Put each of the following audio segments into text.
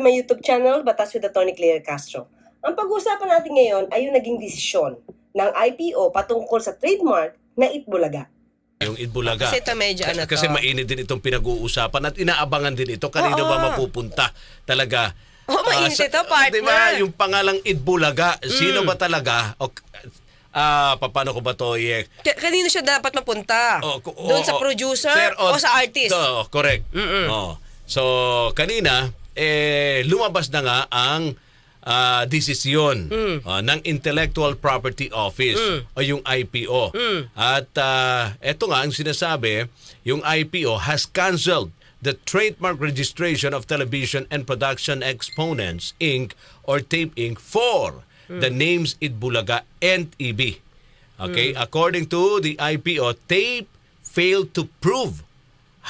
to my YouTube channel, Batas with Attorney Claire Castro. Ang pag-uusapan natin ngayon ay yung naging desisyon ng IPO patungkol sa trademark na Itbulaga. Yung Itbulaga. Kasi ito medyo ano Kasi to. mainit din itong pinag-uusapan at inaabangan din ito. Kanino ba mapupunta talaga? Mainit ito, partner. Diba, yung pangalang Itbulaga, sino ba talaga? Paano ko ba to? Kanino siya dapat mapunta? Doon sa producer o sa artist? Correct. So, kanina, lumabas na nga ang desisyon ng Intellectual Property Office o yung IPO. At eto nga ang sinasabi, yung IPO has canceled the trademark registration of Television and Production Exponents Inc. or TAPE Inc. for the names Itbulaga and EB. Okay, according to the IPO, TAPE failed to prove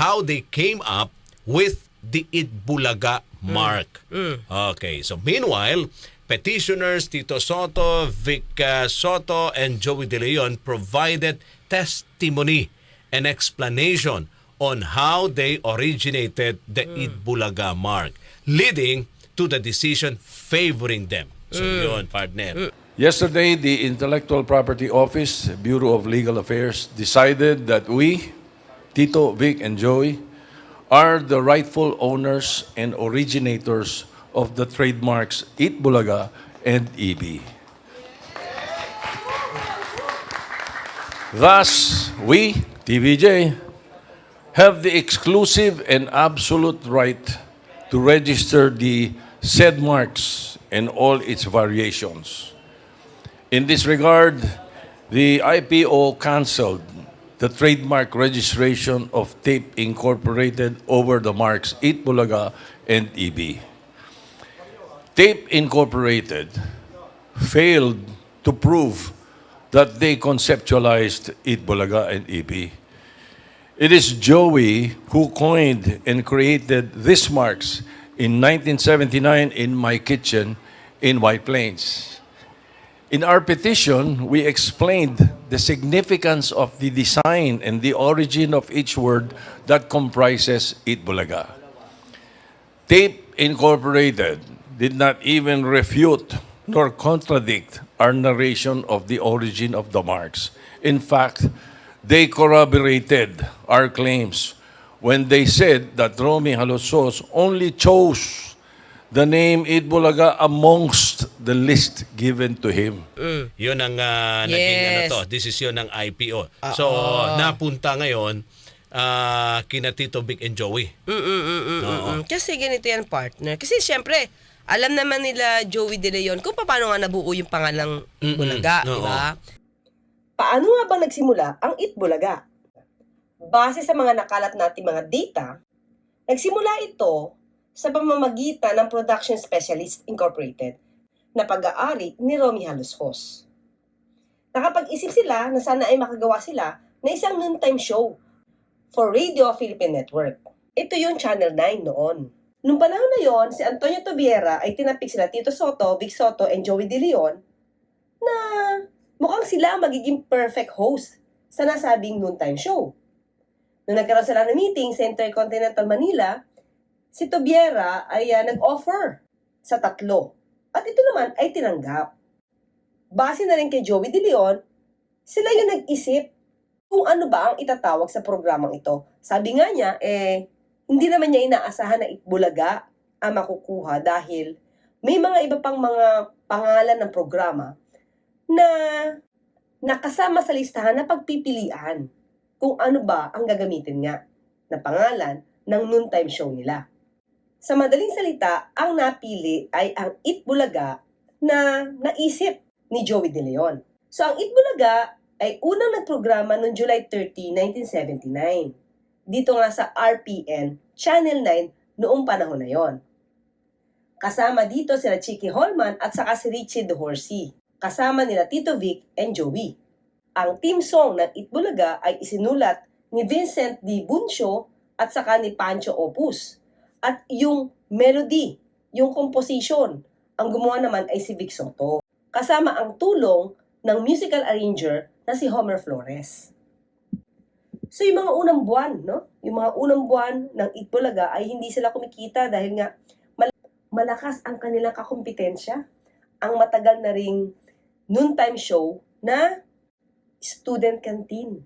how they came up with the Itbulaga mark. Okay, so meanwhile, petitioners Tito Soto, Vic Soto, and Joey De Leon provided testimony and explanation on how they originated the Itbulaga mark, leading to the decision favoring them. So yun, partner. Yesterday, the Intellectual Property Office, Bureau of Legal Affairs, decided that we, Tito, Vic, and Joey, are the rightful owners and originators of the trademarks Itbulaga and EB. Thus, we, TVJ, have the exclusive and absolute right to register the said marks and all its variations. In this regard, the IPO canceled the trademark registration of TAPE Incorporated over the marks Itbulaga and EB. TAPE Incorporated failed to prove that they conceptualized Itbulaga and EB. It is Joey who coined and created these marks in 1979 in my kitchen in White Plains. In our petition, we explained the significance of the design and the origin of each word that comprises Itbulaga. TAPE Incorporated did not even refute nor contradict our narration of the origin of the marks. In fact, they corroborated our claims when they said that Romy Halosos only chose the name Itbulaga amongst the list given to him. Yun ang naging desisyon ng IPO. So, napunta ngayon kina Tito, Vic, and Joey. Kasi ganito yan, partner. Kasi syempre, alam naman nila Joey De Leon kung paano nga nabuo yung pangalang Itbulaga, di ba? Paano nga ba nagsimula ang Itbulaga? Base sa mga nakalat nating mga data, nagsimula ito sa pamamagitan ng Production Specialist Incorporated na pag-aari ni Romy Halosos. Nakapag-isip sila na sana ay makagawa sila na isang noontime show for Radio Philippine Network. Ito yung Channel 9 noon. Noong panahon na yon, si Antonio Tobiera ay tinapik sila Tito Soto, Vic Soto, and Joey De Leon na mukhang sila ang magiging perfect host sa nasabing noontime show. Nung nagkaroon sila ng meeting sa Intercontinental Manila, si Tobiera ay nag-offer sa tatlo. At ito naman ay tinanggap. Base na rin kay Joey De Leon, sila yung nag-isip kung ano ba ang itatawag sa programang ito. Sabi nga niya, hindi naman niya inaasahan na Itbulaga ang makukuha dahil may mga iba pang mga pangalan ng programa na nakasama sa listahan na pagpipilian kung ano ba ang gagamitin nga na pangalan ng noontime show nila. Sa madaling salita, ang napili ay ang Itbulaga na naisip ni Joey De Leon. So ang Itbulaga ay unang nagprograma noong July 30, 1979. Dito nga sa RPN, Channel 9 noong panahon na yon. Kasama dito sila Chicky Holman at saka si Richie De Horsey. Kasama nila Tito Vic and Joey. Ang theme song ng Itbulaga ay isinulat ni Vincent D. Buncio at saka ni Pancho Opus. At yung melody, yung composition, ang gumawa naman ay si Vic Soto. Kasama ang tulong ng musical arranger na si Homer Flores. So yung mga unang buwan, no? Yung mga unang buwan ng Itbulaga ay hindi sila kumikita dahil nga malakas ang kanilang kakumpetensya, ang matagal na ring noontime show na student canteen.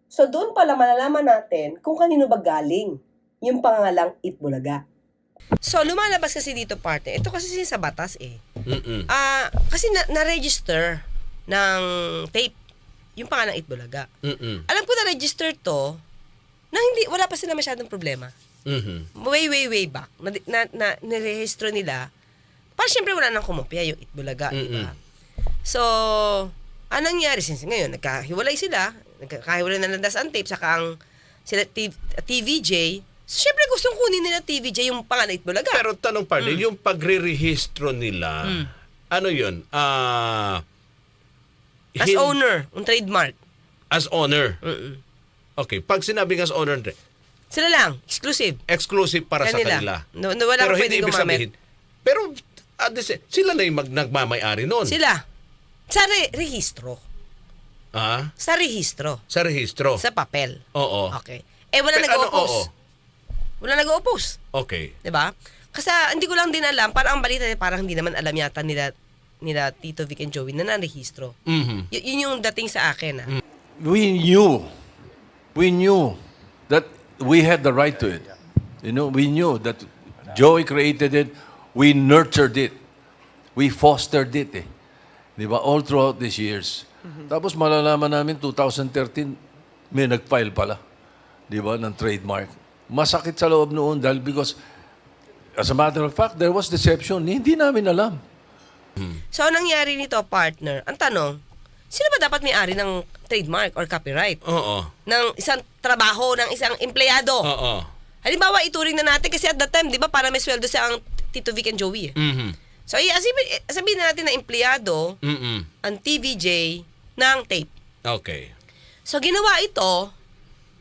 So doon pala malalaman natin kung kanino ba galing yung pangalang Itbulaga. So, lumalabas kasi dito, partner. Ito kasi sa batas eh. Mm-mm. Kasi na-register ng tape yung pangalang Itbulaga. Mm-mm. Alam ko na-register to na wala pa sila masyadong problema. Mhm. Way back. Nirehistro nila. Para syempre wala nang kumopya yung Itbulaga, di ba? So, anong nangyari since ngayon? Nagkahiwalay sila. Nagkahiwalay na landas ang tape. Saka ang sila TVJ. So, syempre gustong kunin nila TVJ yung pangalan Itbulaga. Pero tanong pa rin, yung pagre-rehistro nila, ano yun? As owner, yung trademark. As owner. Mm-mm. Okay, pag sinabing as owner, Sila lang, exclusive. exclusive para sa kanila. No, wala Pero kang hindi pwedeng ibig gumamit. sabihin. Pero sila na yung nagmamay-ari nun. Sila. Sa rehistro. Ah, Sa rehistro. sa rehistro. Sa papel. Oo. Okay. Wala Pero ano, nag-oppose. oo. Wala nag-oppose. Okay. 'Di ba? Kasi hindi ko lang din alam, parang ang balita parang hindi naman alam yata nila Tito Vic and Joey na narehistro. Mhm. Yun yung dating sa akin. We knew that we had the right to it. You know, we knew that Joey created it, we nurtured it, we fostered it. Di ba? All throughout these years. Tapos malalaman namin 2013, may nag-file pala. Di ba? Ng trademark. Masakit sa loob noon dahil because, as a matter of fact, there was deception. Hindi namin alam. So, anong nangyari nito, partner? Ang tanong, sino ba dapat may-ari ng trademark or copyright? Oo. Ng isang trabaho, ng isang empleyado? Oo. Halimbawa, ituring na natin kasi at that time, di ba, para may sweldo sa ang Tito Vic and Joey. Mhm. So, sabihin na natin na empleyado, Mhm. ang TVJ ng tape. Okay. So, ginawa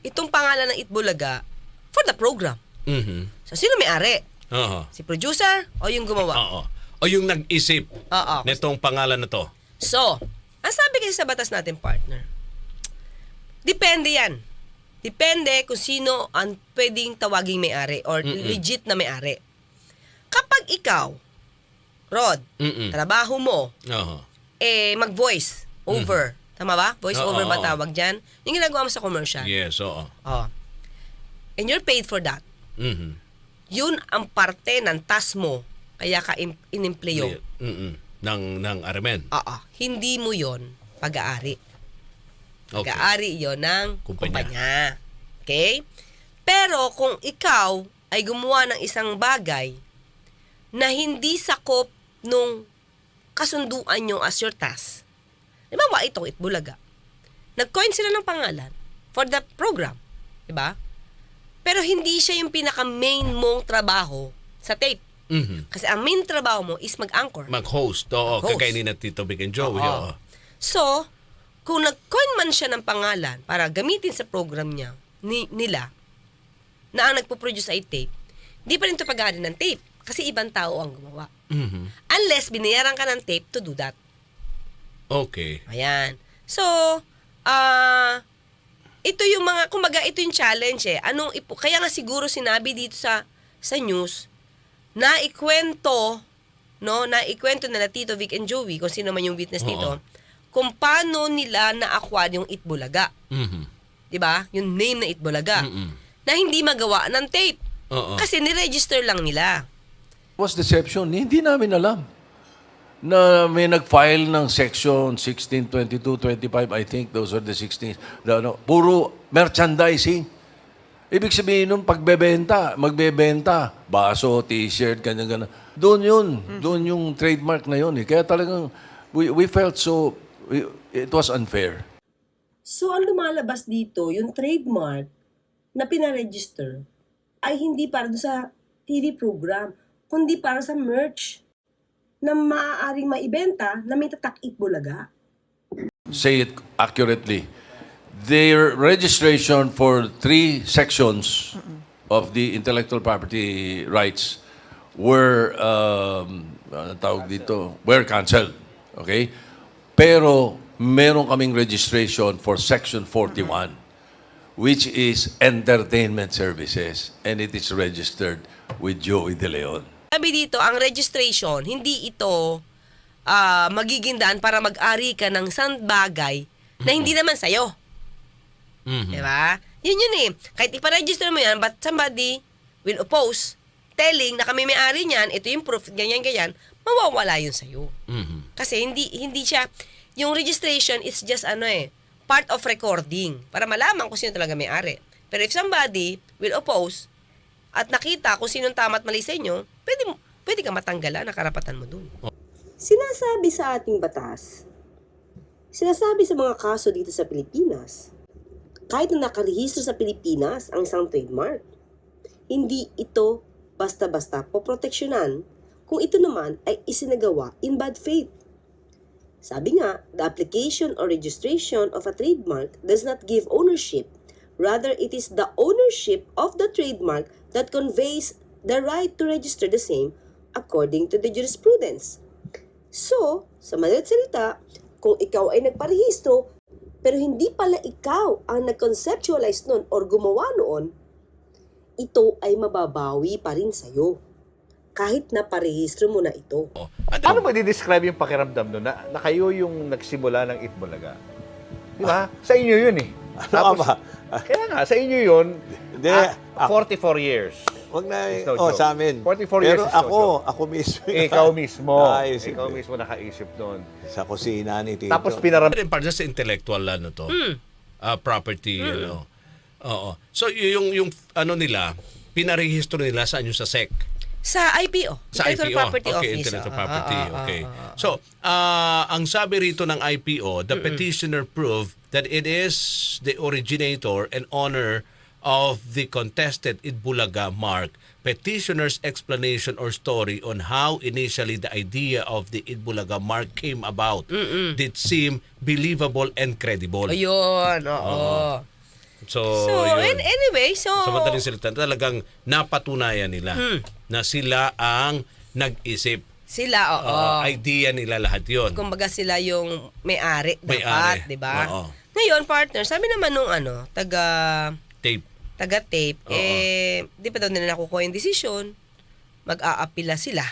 itong pangalan ng Itbulaga for the program. Mhm. So, sino may-ari? Oo. Si producer o yung gumawa? Oo. O yung nag-isip Oo. nitong pangalan na to. So, ang sabi kasi sa batas natin, partner, depende yan. Depende kung sino ang pwedeng tawaging may-ari or legit na may-ari. Kapag ikaw, Rod, Mm-mm. trabaho mo, Oo. mag-voice over. Tama ba? Voice Oo, over ba oo. tawag dyan? Yung ginagawa mo sa commercial. Yes, oo. Oh. And you're paid for that. Mhm. Yun ang parte ng task mo, kaya ka inimpleyo. Mhm. Ng Armen. Oo. Hindi mo yon pag-aari. Okay. Pag-aari yon ng Kumpanya. kumpanya. Okay? Pero kung ikaw ay gumawa ng isang bagay na hindi sakop nung kasunduan nyo as your task, halimbawa itong Itbulaga, nag-coin sila ng pangalan for the program. Diba? Pero hindi siya yung pinaka-main mong trabaho sa tape. Mhm. Kasi ang main trabaho mo is mag-anchor. Mag-host. Oo, Mag-host. kagaya ni na Tito Vic and Joey. Oo. Oo. So, kung nag-coin man siya ng pangalan para gamitin sa program niya, nila, na ang nagpo-produce ay tape, di pa rin ito pag-aari ng tape. Kasi ibang tao ang gumawa. Mhm. Unless binayaran ka ng tape to do that. Okay. Ayan. So, ito yung mga, kumbaga, ito yung challenge eh. Kaya nga siguro sinabi dito sa news, na ikwento nila Tito Vic and Joey, kung sino man yung witness dito, kung paano nila na-acquire yung Itbulaga. Mhm. 'Di ba? Yung name na Itbulaga. Mm-mm. Na hindi magawa ng tape. Oo. Kasi ni-register lang nila. Was deception. Hindi namin alam na may nag-file ng section 16, 22, 25, I think those are the 16. Puro merchandising. Ibig sabihin nun, magbebenta, baso, t-shirt, ganyan. Doon yun. Doon yung trademark na yun. Kaya talagang, we felt it was unfair. So, ang lumalabas dito, yung trademark na pinaregister ay hindi para doon sa TV program, kundi para sa merch na maaaring maibenta na may tatak Itbulaga. Say it accurately. Their registration for 3 sections of the intellectual property rights were were canceled. Okay? Pero meron kaming registration for section 41, which is entertainment services, and it is registered with Joey De Leon. sabi dito, ang registration, hindi ito magiging daan para mag-ari ka ng isang bagay na hindi naman sa'yo. Mhm. Diba? Yun eh. Kahit iparegister mo yan, but somebody will oppose, telling na kami may-ari niyan, ito yung proof, ganyan-ganyan, mawawala yun sa'yo. Mhm. Kasi hindi siya, yung registration is just part of recording para malaman kung sino talaga may-ari. Pero if somebody will oppose at nakita kung sinong tama at mali sa inyo, pwede ka matanggalan ang karapatan mo dun. Sinasabi sa ating batas, sinasabi sa mga kaso dito sa Pilipinas, kahit na nakarehistro sa Pilipinas ang isang trademark, hindi ito basta-basta poproteksyonan kung ito naman ay isinagawa in bad faith. Sabi nga, the application or registration of a trademark does not give ownership. Rather, it is the ownership of the trademark that conveys the right to register the same according to the jurisprudence. So, sa madalit salita, kung ikaw ay nagparehistro, pero hindi pala ikaw ang nag-conceptualize nun or gumawa noon, ito ay mababawi pa rin sa'yo. Kahit na parehistro mo na ito. Paano mo i-describe yung pakiramdam nun na kayo yung nagsimula ng Itbulaga? Di ba? Sa inyo yun eh. Tapos, kaya nga, sa inyo yun, Hindi, 44 years. Wag na, It's no joke. sa amin. 44 years Pero is no joke. ako mismo. Ikaw mismo. Nakaisip Ikaw eh. mismo nakaisip nun. Sa kusina ni Tito. Tapos pinaramdam. Rin para sa intellectual to. Property, Oo. So yung nila, pinarehistro nila sa sa SEC. Sa IPO. Sa Intellectual IPO. Property Okay, Office. Intellectual Property. Okay. ah. So, ang sabi rito ng IPO, the petitioner proved that it is the originator and owner of the contested Itbulaga mark. Petitioner's explanation or story on how initially the idea of the Itbulaga mark came about did seem believable and credible. Ayun, oo. So, So, yun. anyway, so... Sa madaling salita, talagang napatunayan nila na sila ang nag-isip. Sila, oo. Idea nila lahat yon. Kumbaga sila yung may-ari May-ari. dapat, di ba? Oo. Ngayon, partner, sabi naman nung Tape. taga-tape, Oo. di pa daw nila nakukuha yung desisyon, mag-aapila sila.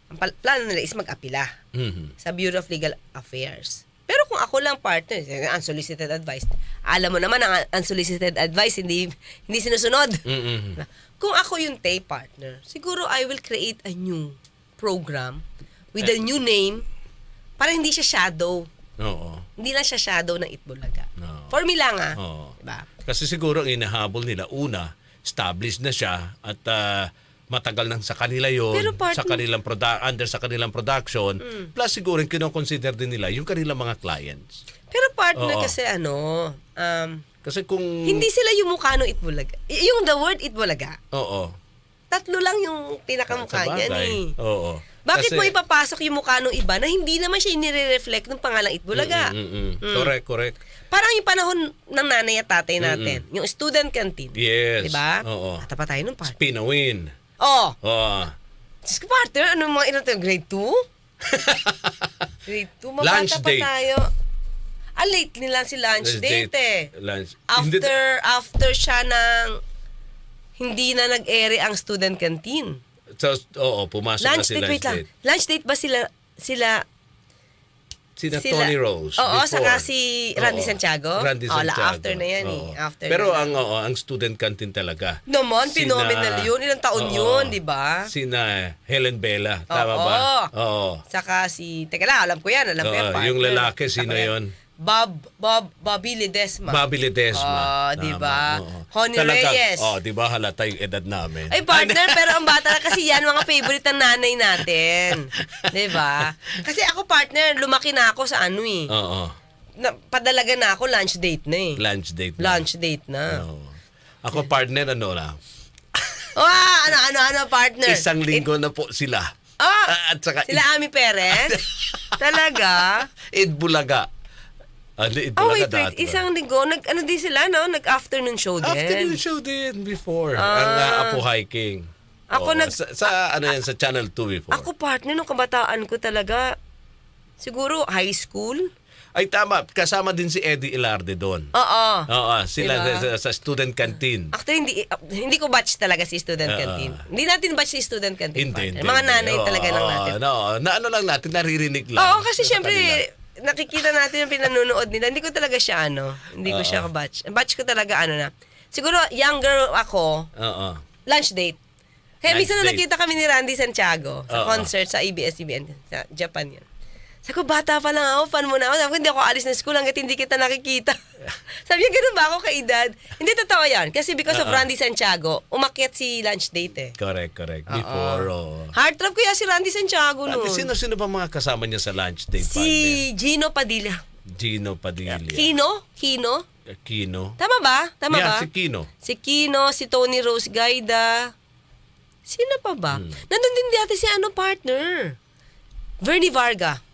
Ang plano nila is mag-apila Mhm. sa Bureau of Legal Affairs. Pero kung ako lang partner, unsolicited advice, alam mo naman ang unsolicited advice, hindi sinusunod. Mhm. Kung ako yung tape partner, siguro I will create a new program with a new name para hindi siya shadow. Oo. Hindi lang siya shadow ng Itbulaga. No. For me lang Oo. Diba? Kasi siguro ang inahabol nila, una, established na siya at matagal nang sa kanila yon, Pero partner- sa kanilang sa kanilang production, plus siguro yung kinoconsider din nila yung kanilang mga clients. Pero partner Oo. kasi Kasi kung... hindi sila yung mukha ng Itbulaga. Yung the word Itbulaga, Oo. tatlo lang yung pinakamukha Sa niyan bagay. eh. Oo. Bakit Kasi- mo ipapasok yung mukha ng iba na hindi naman siya inire-reflect ng pangalang Itbulaga? Correct. Parang yung panahon ng nanay at tatay natin, yung student canteen. Yes. Diba? Oo. Mata pa tayo nun, partner. Pinawin. Oh, Oo. Diyos ko, partner, ano mga ilan tayo? Grade 2? Grade 2, Lunch mabata pa date. tayo. Late nila si lunch date eh. Lunch. Hindi- After siya ng hindi na nag-ere ang student canteen. So, pumasok na Lunch si date, lunch wait lang. date. Lunch date ba sila Sina Tony Rose. Oo, before. saka si Randy Oo. Santiago. Randy Oo, Santiago. after na yan eh. Oo. After Pero na ang student canteen talaga. naman, phenomenal yun. Ilang taon Oo. yun, di ba? Sina Helen Bella. Tama Oo. ba? Oo. Saka teka lang, alam ko yan, partner. Yung lalaki, sino yun? Bobby Ledesma. Bobby Ledesma. di Tama, ba? oo. Honey Talagang- Reyes. di ba halata yung edad namin? Ay, partner, pero ang bata na kasi yan, mga favorite ng nanay natin. Di ba? Kasi ako, partner, lumaki na ako sa Oo. padalaga na ako, lunch date na eh. Lunch date. Lunch date na. Oo. Ako partner, lang. Ano, partner? Isang linggo na po sila. At saka Sila Ami Perez? Talaga? Itbulaga. Itbulaga Wait, dati. isang linggo, din sila, no? Nag-afternoon show din. Afternoon show din before. Ang Apo Hiking. Ako sa sa Channel 2 before. Ako, partner, nung kabataan ko talaga, siguro high school. Ay tama, kasama din si Eddie Ilarde doon. Oo. Oo, sila Diba? sa student canteen. Actually, hindi ko batch talaga si student canteen. Hindi natin batch si student canteen. Hindi, partner. Mga nanay Oo, talaga lang natin. Na ano lang natin, naririnig lang. Oo, kasi sa syempre, kanila. nakikita natin yung pinanunood nila. Hindi ko talaga siya hindi ko siya batch. Ang batch ko talaga na. Siguro, younger ako, Oo. lunch date. Kaya Lunch minsan na date. nakita kami ni Randy Santiago sa Oo. concert sa ABS-CBN sa Japan yun. Sabi ko, bata pa lang ako, fan mo na ako. Sabi ko, hindi ako alis ng school hanggat hindi kita nakikita. Sabi niya, ganun ba ako kaedad? Hindi totoo yan. Kasi because of Randy Santiago, umakyat si lunch date eh. Correct. Before, Heartthrob kaya si Randy Santiago noon. Sino ba mga kasama niya sa lunch day Si partner? Gino Padilla. Gino Padilla. Kino? Kino. Tama ba? Yeah, si Kino. Si Kino, si Tony Rose Gaida. Sino pa ba? Nandun din dati si partner. Vernie Varga.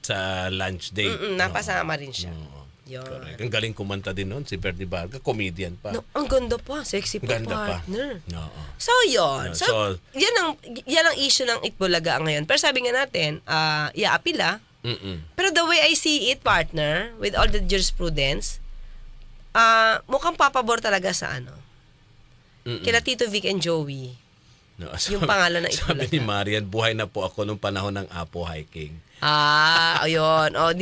Sa lunch date. Napasama rin siya. Oo. Yun. Correct. Ang galing kumanta din noon, si Verdi Varga, comedian pa. No, ang ganda pa. Sexy pa Ganda pa. partner. Oo. So, yun. Yeah, So, so- yan ang issue ng Itbulaga ngayon. Pero sabi nga natin, iaapila. Mm-mm. Pero the way I see it, partner, with all the jurisprudence, mukhang papabor talaga sa kila Tito Vic and Joey. No, Yung pangalan ng Sabi Itbulaga. ni Marian, buhay na po ako nung panahon ng Apo hiking. Ayun. O,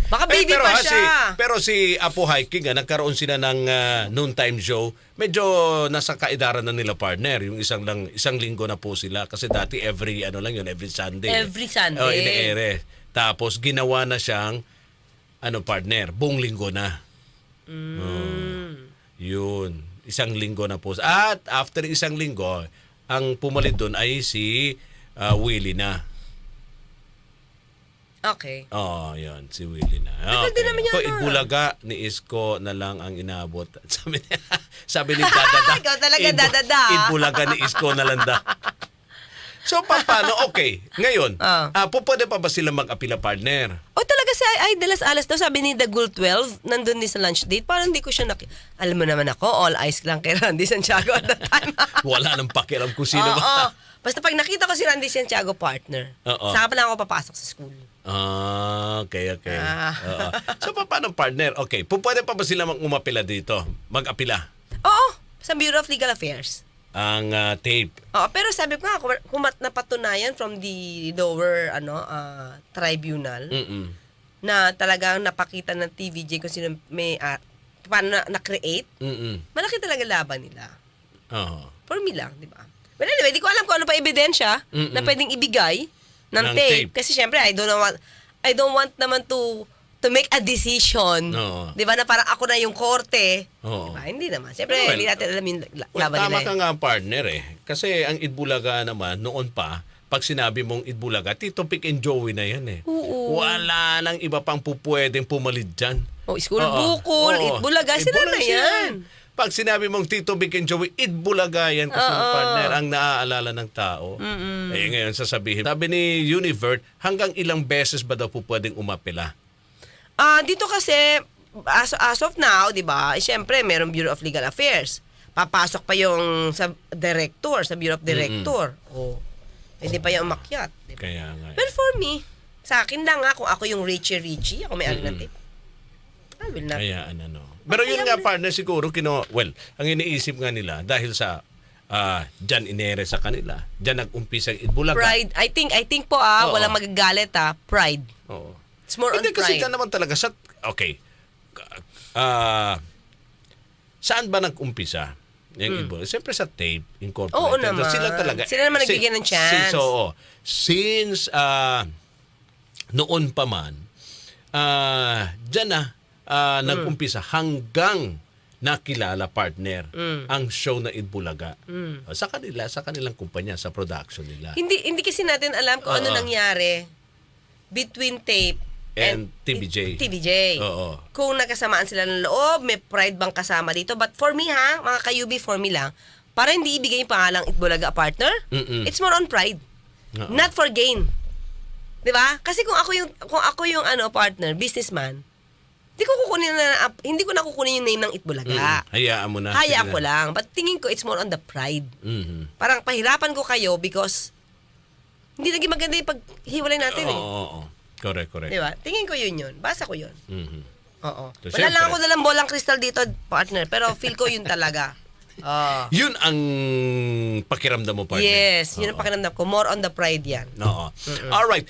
baka baby pero, pa ha, siya. pero si Apo hiking, nagkaroon sila ng noontime show. Medyo nasa kaedaran na nila partner. Yung isang linggo na po sila. Kasi dati every Sunday. Every Sunday. Oh, ine-ere. Tapos ginawa na siyang partner, buong linggo na. Yun. Isang linggo na po. At after isang linggo, ang pumalit doon ay si Willie na. Okay. Yun. Si Willie na. Tagal din naman yan, Ko, Itbulaga ni Isko na lang ang inaabot. Sabi ni Dadada. Ikaw talaga, Dadada. Itbulaga ni Isko na lang da. So, paano? Okay. Ngayon, pwede pa ba sila mag-apila partner? Talaga si Ay de las Alas daw, sabi ni The Gul 12, nandun din sa lunch date. Parang hindi ko siya alam mo naman ako, all eyes lang kay Randy Santiago at that time. Wala nang pakialam kung sino Oo. ba. Basta pag nakita ko si Randy Santiago partner, saka pa lang ako papasok sa school. Okay. Oo. So, paano partner? Okay. Pwede pa ba sila umapila dito? Mag-apila? Oo, sa Bureau of Legal Affairs. Ang tape. Pero sabi ko nga, kung napatunayan from the lower tribunal, na talagang napakita ng TVJ kung sino may paano na-create, malaki talaga laban nila. Oo. For me lang, di ba? Well, anyway, di ko alam kung ano pa ebidensya na pwedeng ibigay ng Ng tape. tape. Kasi syempre, I don't want naman to make a decision. Oo. Di ba? Na parang ako na yung korte. Oo. Diba? Hindi naman. Syempre, Well, hindi natin alam yung Well, laban tama nila. ka nga partner Kasi ang Itbulaga naman, noon pa, pag sinabi mong Itbulaga, Tito Pic and Joey na yan Oo. Wala nang iba pang pupwedeng pumalid dyan. School Oo. bukol, Oo. Itbulaga, sila na Itbulaga yan. Pag sinabi mong Tito Vic and Joey, Itbulaga yan kasi partner ang naaalala ng tao. Ngayon sasabihin. Sabi ni Univert, hanggang ilang beses ba daw po pwedeng umapila? Dito kasi, as of now, di ba, syempre, merong Bureau of Legal Affairs. Papasok pa yung sa director, sa Bureau of Director. Pwede pa yung umakyat. Diba? Kaya nga. But for me, sa akin lang kung ako yung Richie, ako may ng tape. I will not. Kaya Pero yun nga partner siguro, ang iniisip nga nila, dahil sa dyan inere sa kanila, dyan nag-umpisa ang Itbulaga. Pride. I think po Oo. walang magagalit Pride. Oo. It's more on Hindi kasi pride. dyan naman talaga saan ba nag-umpisa? Yung Itbulaga? Siyempre sa tape incorporated. Oo naman. Sila talaga. Sila naman nagbigay ng chance. Since noon pa man, dyan na nag-umpisa hanggang nakilala partner ang show na Itbulaga. Sa kanilang kumpanya, sa production nila. Hindi kasi natin alam kung ano nangyari between tape And TVJ. Oo. Kung nagkasamaan sila ng loob, may pride bang kasama dito? But for me mga ka-UB, for me lang, para hindi ibigay yung pangalang Itbulaga partner, it's more on pride. Not for gain. 'Di ba? Kasi kung ako yung partner, businessman, hindi ko nakukunin yung name ng Itbulaga. Hayaan mo na. Hayaan Sige ko na. lang. But tingin ko it's more on the pride. Mhm. Parang pahirapan ko kayo because hindi naging maganda yung paghiwalay natin Oo. Correct, correct. Di ba? Tingin ko yun. Basa ko yun. Mhm. Oo. So, Wala lang syempre. ako dalang bolang kristal dito, partner. Pero feel ko yun talaga. Yun ang pakiramdam mo, partner. Yes, yun ang pakiramdam ko. More on the pride yan. Oo. All right.